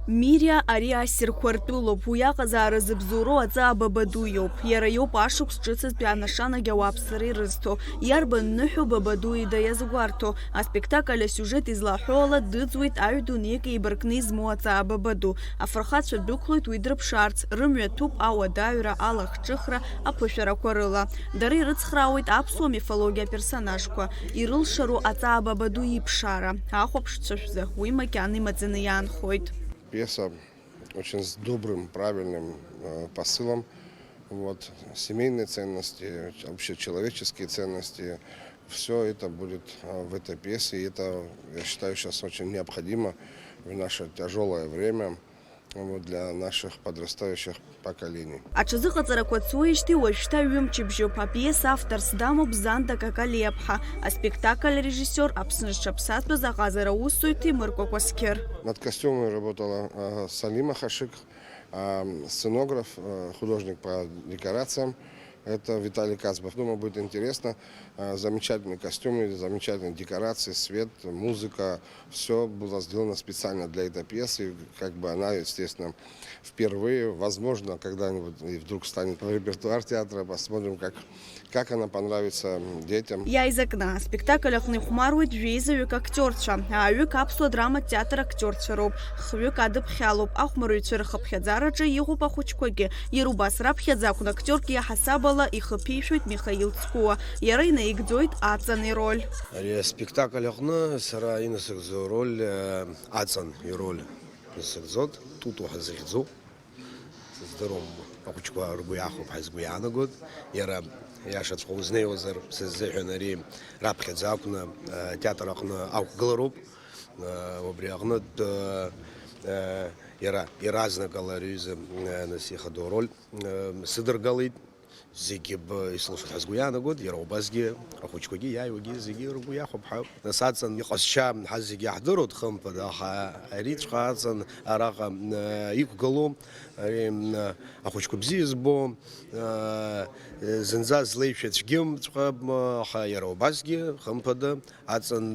Мирия ари ассирқәартәылоуп, уи аҟазаара зыбзоуроу аҵаа Бабаду иоуп. Иара иоуп ашықәс ҿыцызтәи анашанагь ауааԥсыра ирызҭо. Иарбан ныҳәоу Бабаду ида иазгәарҭо. Аспектакль асиужет излаҳәо ала дыӡуеит аҩ дунеик еибаркны измоу аҵаа Бабаду. Афырхацәа дәықәлоит уи дрыԥшаарц, рымҩа ҭәуп ауадаҩра, алахҿыхра, аԥышәарақәа рыла. Дара ирыцхраауеит аԥсуа мифологиа аперсонажқәа. Ирылшару аҵаа Бабаду иԥшаара. Ахәаԥшцәашәзы уи макьана имаӡаны иаанхоит. Пьеса очень с добрым, правильным посылом. Вот, семейные ценности, вообще человеческие ценности. Все это будет в этой пьесе. И это, я считаю, сейчас очень необходимо в наше тяжелое время для наших подрастающих поколений. Аҽазыҟаҵарақәа цуеижьҭеи уажәшьҭа ҩымчыбжьоуп. Апиеса авторс дамоуп Занда Какалиаԥҳа, аспектакль режиссер Аԥсны зҿаԥсатәыз аҟазара аусзуҩ Тимур Кәакәасқьыр. Над костюмами работала Салима Хашик, сценограф, художник по декорациям. Это Виталий Кацбов. Думаю, будет интересно. Замечательные костюмы, замечательные декорации, свет, музыка. Все было сделано специально для этой пьесы. Как бы она, естественно, впервые, возможно, когда-нибудь и вдруг станет в репертуар театра. Посмотрим, как она понравится детям. Иааизакны, аспектакль аҟны ихәмаруеит жәеизаҩык актерцәа. Ааҩык аԥсуа драматә театр актерцәа роуп. Хҩык адыԥхьалоуп. Ахәмарыҩцәа рхыԥхьаӡараҿы иҟоуп ахәыҷқәагьы. Иара убас раԥхьаӡа акәын актерк иаҳасабала ихыԥишәоит Михаил Цкуа. Иара инаигӡоит аҵан ироль. Ари аспектакль аҟны сара инасыгӡо роль аҵан ироль насыгӡоит. Туту ҳазыхьӡоуп. Здором ахәыҷқәа ргәы иахәоуп ҳазгәы иаанагоит. Иара иашаҵәҟьа узнеиуазар сыззыҳәан ари раԥхьаӡа акәны театр аҟны ақәгылароуп. Убри аҟнытә иара иаразнак ала ари аҩыза нас ихадоу роль сыдыргалеит. Зегьы ислушат ҳазгәы иаанагоит, иара убасгьы ахәыҷқәагьы иааиуагьы зегьы ргәы иахәап ҳәа. Нас аҵан иҟазшьа ҳазегьы иаҳдыруеит хымԥада, аха ариҵәҟьа аҵан араҟа иқәгыло, ари ахәыҷқәа бзиа збо, зынӡа злеишәа цәгьамҵәҟьа, аха иара убасгьы хымԥада аҵан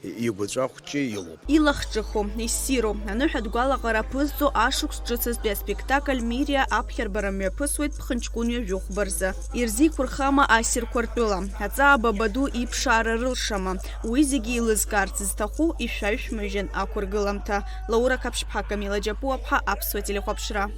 игәаҵәа хәҷы илоуп. Илахҿыху, иссиру, аныҳәатә гәалаҟара ԥызҵо ашықәс ҿыцызтәи аспектакль Мирия аԥхьарбара мҩаԥысуеит ԥхынҷкәын ҩажәохә рзы. Ирзиқәырхама ассирқәартәыла, аҵаа Бабаду иԥшаара рылшама, уи зегьы еилызкаарц зҭаху ишәаҩшәмыжьын ақәыргыламҭа. Лаура Каԥшьԥҳа, Камила Џьапуаԥҳа, Аԥсуа телехәаԥшра.